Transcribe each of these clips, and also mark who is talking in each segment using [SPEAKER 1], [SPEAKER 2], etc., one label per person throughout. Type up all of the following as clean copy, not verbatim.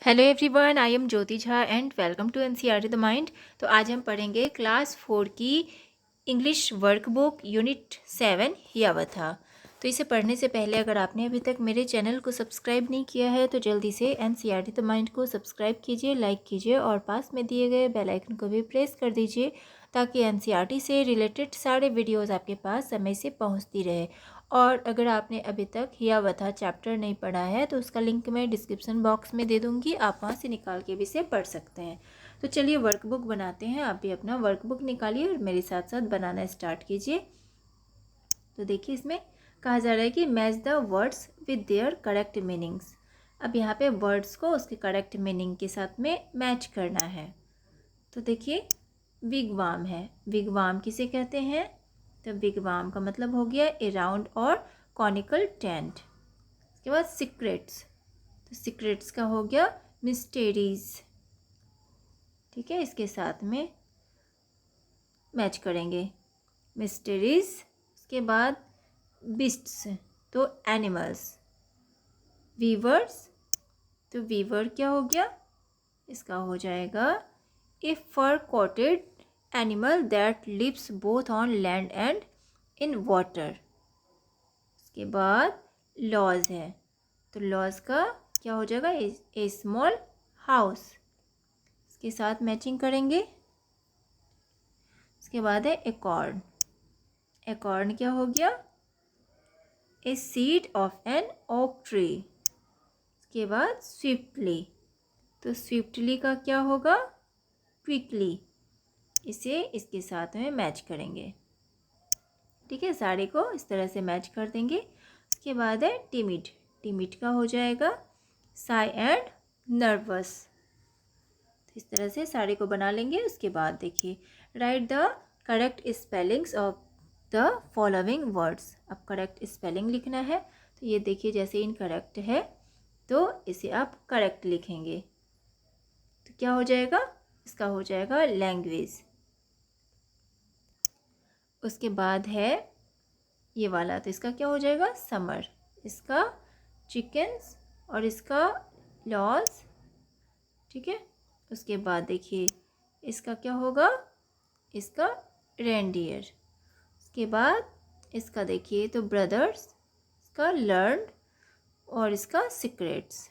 [SPEAKER 1] Hello everyone, I am Jyoti Jha and welcome to NCERT the mind. तो आज हम पढ़ेंगे क्लास 4 की इंग्लिश वर्कबुक यूनिट 7 हियावथा। तो इसे पढ़ने से पहले अगर आपने अभी तक मेरे चैनल को सब्सक्राइब नहीं किया है तो जल्दी से एनसीईआरटी द माइंड को सब्सक्राइब कीजिए, लाइक कीजिए और पास में दिए गए बेल आइकन को भी प्रेस कर दीजिए ताकि एनसीईआरटी से रिलेटेड सारे वीडियोज़ आपके पास समय से पहुँचती रहे। और अगर आपने अभी तक हियावथा चैप्टर नहीं पढ़ा है तो उसका लिंक मैं डिस्क्रिप्शन बॉक्स में दे दूँगी, आप वहाँ से निकाल के भी इसे पढ़ सकते हैं। तो चलिए वर्कबुक बनाते हैं। आप भी अपना वर्कबुक निकालिए और मेरे साथ साथ बनाना स्टार्ट कीजिए। तो देखिए, इसमें कहा जा रहा है कि match the words with their correct meanings. अब यहाँ पे वर्ड्स को उसके करेक्ट मीनिंग के साथ में मैच करना है। तो देखिए, विगवाम है। विगवाम किसे कहते हैं? तो विगवाम का मतलब हो गया ए राउंड और कॉनिकल टेंट। इसके बाद सीक्रेट्स, तो सीक्रेट्स का हो गया मिस्टेरीज। ठीक है, इसके साथ में मैच करेंगे मिस्टेरीज। उसके बाद बिस्ट्स, तो एनिमल्स। वीवर्स, तो वीवर क्या हो गया? इसका हो जाएगा a fur coated animal that lives both on land and in water. इसके बाद लॉज है, तो लॉज का क्या हो जाएगा? ए स्मॉल हाउस। इसके साथ मैचिंग करेंगे। इसके बाद है एकॉर्न। एकॉर्न क्या हो गया? A seed of an oak tree. इसके बाद स्विफ्टली, तो स्विफ्टली का क्या होगा? क्विकली। इसे इसके साथ में मैच करेंगे। ठीक है, सारे को इस तरह से मैच कर देंगे। उसके बाद है टिमिड। टिमिड का हो जाएगा साई एंड नर्वस। तो इस तरह से सारे को बना लेंगे। उसके बाद देखिए, right the correct spellings of the following words. अब करेक्ट स्पेलिंग लिखना है। तो ये देखिए, जैसे इनकरेक्ट है तो इसे आप करेक्ट लिखेंगे। तो क्या हो जाएगा? इसका हो जाएगा लैंग्वेज। उसके बाद है ये वाला, तो इसका क्या हो जाएगा? समर। इसका चिकन्स और इसका लॉज। ठीक है, उसके बाद देखिए इसका क्या होगा? इसका रेंडियर। उसके बाद इसका देखिए तो ब्रदर्स, इसका लर्न और इसका सीक्रेट्स।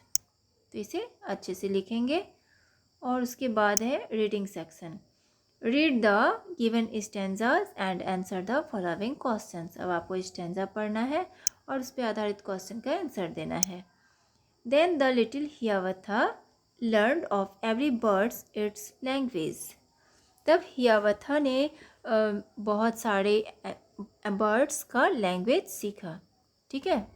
[SPEAKER 1] तो इसे अच्छे से लिखेंगे। और उसके बाद है reading section. Read the given stanzas and answer the following questions. अब आपको स्टेंजा पढ़ना है और उस पर आधारित क्वेश्चन का आंसर देना है। Then the little Hiawatha learn of every birds its language. तब हियावथा ने बहुत सारे बर्ड्स का लैंग्वेज सीखा। ठीक है,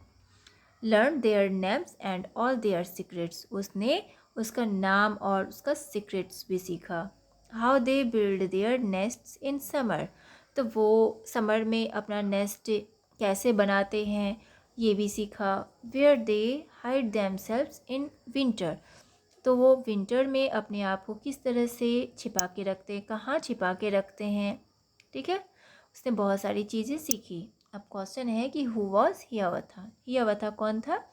[SPEAKER 1] learn their names and all their secrets. उसने उसका नाम और उसका सीक्रेट्स भी सीखा। How they build their nests in summer. तो वो समर में अपना नेस्ट कैसे बनाते हैं ये भी सीखा। Where they hide themselves in winter. तो वो विंटर में अपने आप को किस तरह से छिपा के रखते हैं, कहाँ छिपा के रखते हैं। ठीक है, उसने बहुत सारी चीज़ें सीखी। अब क्वेश्चन है कि हु वॉज हियावथा। हियावथा कौन था?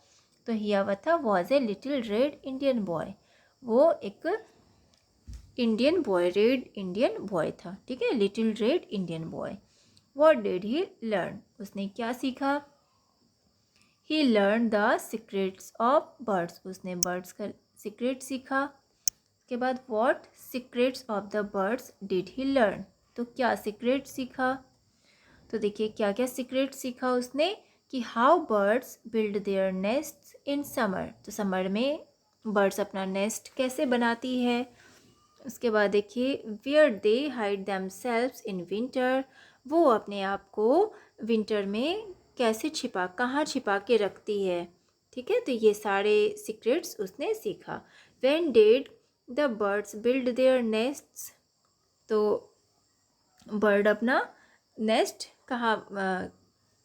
[SPEAKER 1] तो Hiawatha was a little red Indian boy. वो एक Indian boy, red Indian boy था। ठीक है, little red Indian boy. What did he learn. उसने क्या सीखा? He learn the secrets of birds. उसने बर्ड्स का सीक्रेट सीखा। उसके बाद what secrets of the birds did he learn. तो क्या सीक्रेट सीखा? तो देखिए क्या क्या सीक्रेट सीखा उसने कि how birds build their nest in summer. तो समर में बर्ड्स अपना नेस्ट कैसे बनाती है। उसके बाद देखिए where they hide themselves in winter. वो अपने आप को विंटर में कैसे कहाँ छिपा के रखती है। ठीक है, तो ये सारे सीक्रेट्स उसने सीखा। When did the birds build their nests. तो बर्ड अपना नेस्ट कहाँ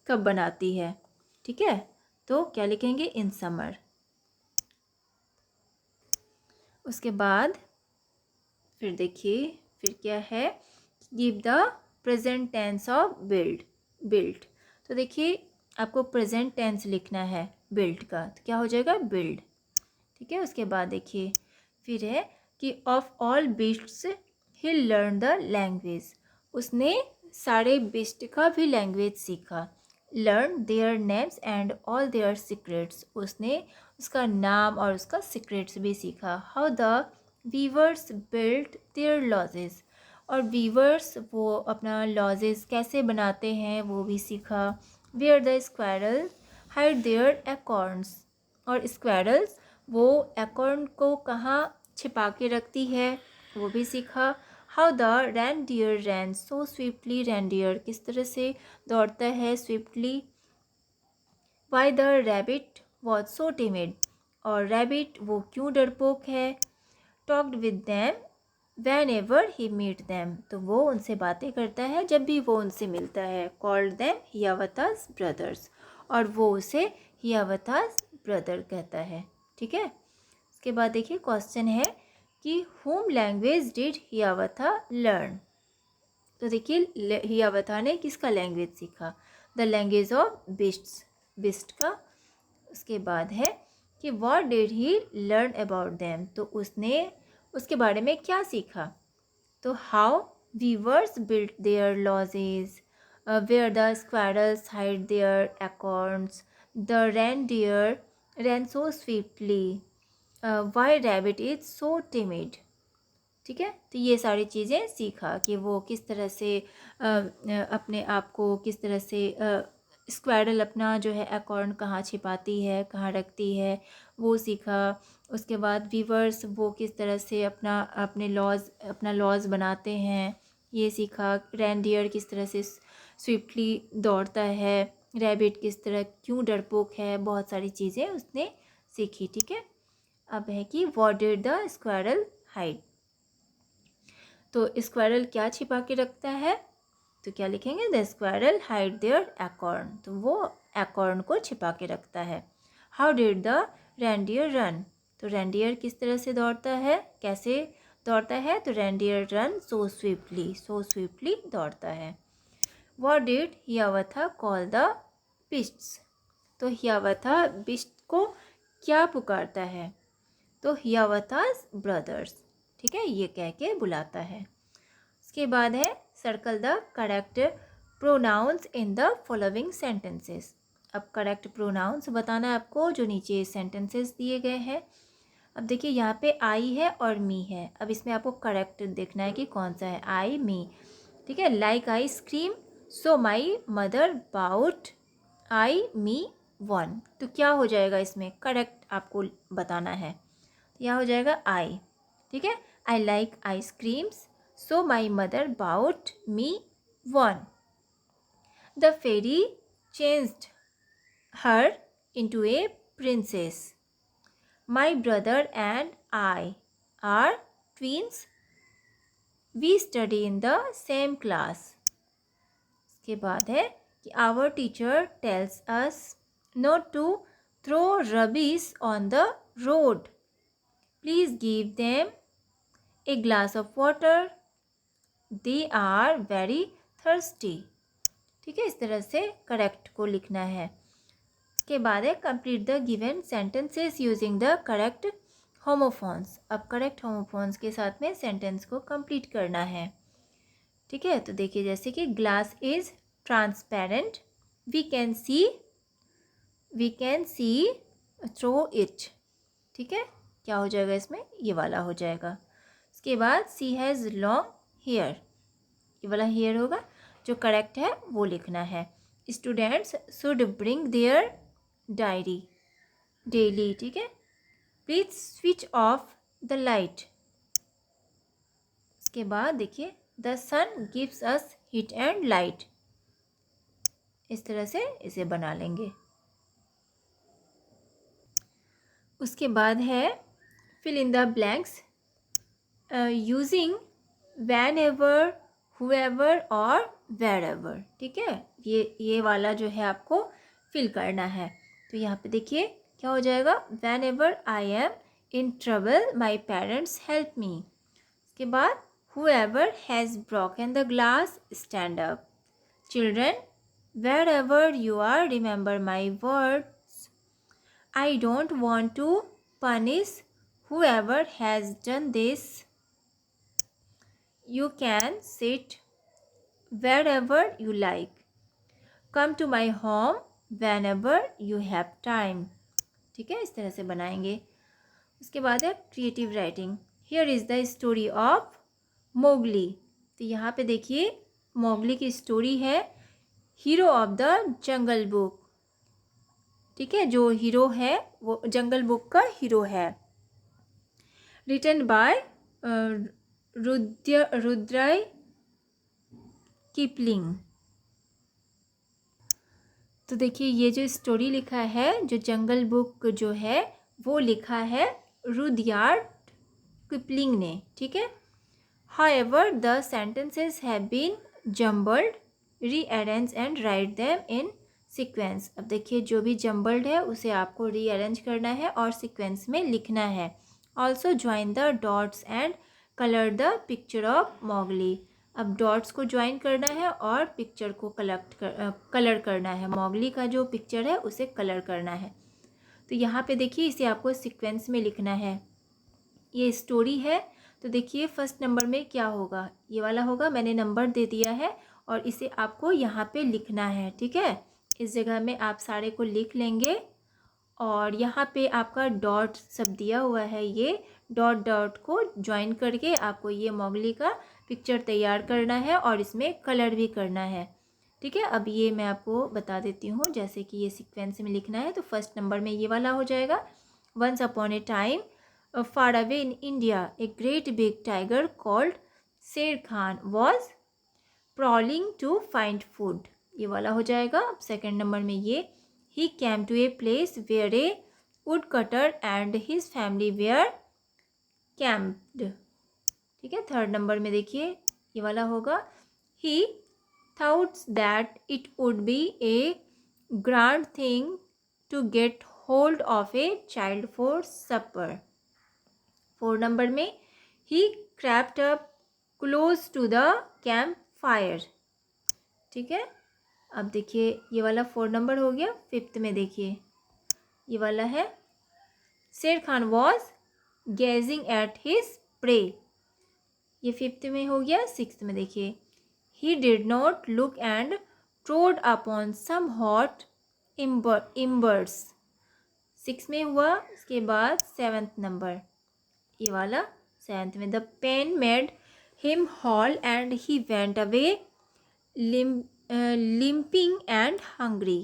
[SPEAKER 1] कब बनाती है। ठीक है, तो क्या लिखेंगे? In summer. उसके बाद फिर देखिए फिर क्या है? Give the present tense of build. Built, तो देखिए आपको प्रेजेंट टेंस लिखना है बिल्ट का। तो क्या हो जाएगा? बिल्ड। ठीक है, उसके बाद देखिए फिर है कि of all beasts he learn the language, उसने सारे बीस्ट का भी लैंग्वेज सीखा। Learn their names and all their secrets, उसने उसका नाम और उसका सीक्रेट्स भी सीखा। How the weavers built their lodges, और वीवर्स वो अपना लॉजेस कैसे बनाते हैं वो भी सीखा। Where the squirrel hide their acorns, और स्क्वायरल्स वो एकॉर्न को कहाँ छिपा के रखती है वो भी सीखा। How the reindeer ran so swiftly, reindeer किस तरह से दौड़ता है swiftly. Why the rabbit was so timid, और रैबिट वो क्यों डरपोक है। Talked with them whenever he meet them, तो वो उनसे बातें करता है जब भी वो उनसे मिलता है। कॉल्ड दैम हियावतास ब्रदर्स, और वो उसे हियावतास ब्रदर कहता है। ठीक है, इसके बाद देखिए क्वेश्चन है कि whom language did Hiawatha learn, तो देखिए हियावता ने किसका लैंग्वेज सीखा, the language of beasts, beast का। उसके बाद है कि what did he learn about them, तो उसने उसके बारे में क्या सीखा। तो how weavers built their lodges, where the squirrels hide their acorns, the reindeer ran so swiftly, why rabbit is so timid। ठीक है, तो ये सारी चीज़ें सीखा कि वो किस तरह से अपने आप को किस तरह से स्क्वायरल अपना जो है एकॉर्न कहाँ छिपाती है, कहाँ रखती है, वो सीखा। उसके बाद वीवर्स वो किस तरह से अपना लॉज बनाते हैं ये सीखा। रैनडियर किस तरह से स्विफ्टली दौड़ता है, रैबिट किस तरह क्यों डरपोक है, बहुत सारी चीज़ें उसने सीखी। ठीक है, अब है कि what did the squirrel hide, तो स्क्वायरल क्या छिपा के रखता है, तो क्या लिखेंगे, the squirrel hide their acorn, तो वो एकॉर्न को छिपा के रखता है। How did the reindeer run, तो रैनडियर किस तरह से दौड़ता है, कैसे दौड़ता है, तो reindeer run so swiftly, so swiftly दौड़ता है। What did Hiawatha call the beasts, तो हियावता बिस्ट को क्या पुकारता है, तो हियावतास ब्रदर्स। ठीक है, ये कह के बुलाता है। उसके बाद है circle the correct pronouns in the following sentences, अब करेक्ट प्रोनाउंस बताना है आपको जो नीचे सेंटेंसेस दिए गए हैं। अब देखिए यहाँ पे आई है और मी है, अब इसमें आपको करेक्ट देखना है कि कौन सा है, आई मी। ठीक है, like ice cream so my mother bought I me one, तो क्या हो जाएगा इसमें, करेक्ट आपको बताना है। यह हो जाएगा आई। ठीक है, I like ice creams so my mother bought me one. The fairy changed her into a princess, my brother and I are twins, we study in the same class. इसके बाद है कि our teacher tells us not to throw rubbish on the road, please give them a glass of water, they are very thirsty. ठीक है, इस तरह से correct को लिखना है। इसके बाद है complete the given sentences using the correct homophones, अब करेक्ट होमोफोन्स के साथ में सेंटेंस को कंप्लीट करना है। ठीक है, तो देखिए जैसे कि glass is transparent, we can see through it. ठीक है, क्या हो जाएगा इसमें, ये वाला हो जाएगा। उसके बाद सी हैज़ लॉन्ग हेयर, ये वाला हेयर होगा, जो करेक्ट है वो लिखना है। Students should bring their diary daily. ठीक है, please switch off the light. इसके बाद देखिए the sun gives us heat and light, इस तरह से इसे बना लेंगे। उसके बाद है fill in the blanks using whenever, whoever और वेरेवर। ठीक है, ये वाला जो है आपको फिल करना है। तो यहाँ पे देखिए क्या हो जाएगा, whenever I am in trouble my parents help me. इसके बाद whoever has broken the glass stand up, children wherever you are remember my words, I don't want to punish whoever has done this, you can sit wherever you like. Come to my home whenever you have time. ठीक है, इस तरह से बनाएंगे। उसके बाद है creative writing. Here is the story of Mowgli. तो यहाँ पे देखिए मोगली की स्टोरी है, hero of the jungle book. ठीक है, जो हीरो है वो जंगल बुक का हीरो है। रिटन बाय रुद्राय किपलिंग। तो देखिए ये जो स्टोरी लिखा है, जो जंगल बुक जो है वो लिखा है रुडयार्ड किपलिंग ने। ठीक है। However, the sentences have been jumbled, rearrange and write them in sequence. अब देखिए जो भी jumbled है उसे आपको rearrange करना है और sequence में लिखना है। Also join the dots and color the picture of Mowgli. अब dots को join करना है और picture को color करना है। Mowgli का जो picture है उसे color करना है। तो यहाँ पे देखिए इसे आपको sequence में लिखना है। ये स्टोरी है तो देखिए फर्स्ट नंबर में क्या होगा, ये वाला होगा। मैंने नंबर दे दिया है और इसे आपको यहाँ पे लिखना है। ठीक है, इस जगह में आप सारे को लिख लेंगे और यहाँ पे आपका डॉट सब दिया हुआ है, ये डॉट डॉट को ज्वाइन करके आपको ये मोगली का पिक्चर तैयार करना है और इसमें कलर भी करना है। ठीक है, अब ये मैं आपको बता देती हूँ, जैसे कि ये सीक्वेंस में लिखना है। तो फर्स्ट नंबर में ये वाला हो जाएगा, once upon a time far away in India, a great big tiger called Sher Khan was prowling to find food. ये वाला हो जाएगा। अब सेकेंड नंबर में ये he came to a place where a woodcutter and his family were camped. ठीक है, third number में देखिए ये वाला होगा, he thought that it would be a grand thing to get hold of a child for supper. 4 number में he crept up close to the campfire. ठीक है, अब देखिए ये वाला 4 नंबर हो गया। फिफ्थ में देखिए ये वाला है, शेर Khan was gazing at his prey. ये फिफ्थ में हो गया। सिक्स्थ में देखिए he did not look and trod upon some hot embers. 6 में हुआ। उसके बाद सेवन्थ नंबर ये वाला, सेवन्थ में the pain made him howl and he went away limping and hungry.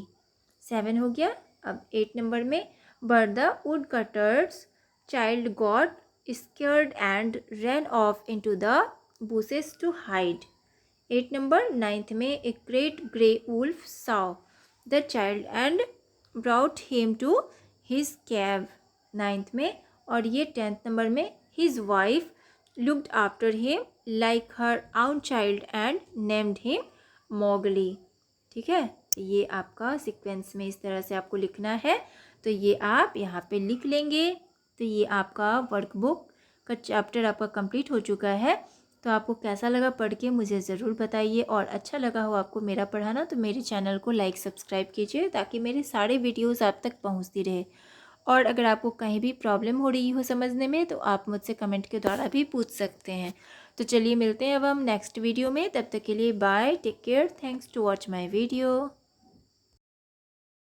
[SPEAKER 1] 7 हो गया। अब 8 नंबर में but the woodcutter's child got scared and ran off into the bushes to hide. 8 number. 9th में a great grey wolf saw the child and brought him to his cave. 9th में। और ये 10th number में his wife looked after him like her आउन child and named him Mowgli. ठीक है, ये आपका सीक्वेंस में इस तरह से आपको लिखना है। तो ये आप यहाँ पे लिख लेंगे। तो ये आपका वर्कबुक का चैप्टर आपका कंप्लीट हो चुका है। तो आपको कैसा लगा पढ़ के मुझे ज़रूर बताइए, और अच्छा लगा हो आपको मेरा पढ़ाना तो मेरे चैनल को लाइक सब्सक्राइब कीजिए ताकि मेरे सारे वीडियोस आप तक पहुंचती रहे। और अगर आपको कहीं भी प्रॉब्लम हो रही हो समझने में तो आप मुझसे कमेंट के द्वारा भी पूछ सकते हैं। तो चलिए मिलते हैं अब हम नेक्स्ट वीडियो में। तब तक के लिए bye, take care, thanks to watch my video.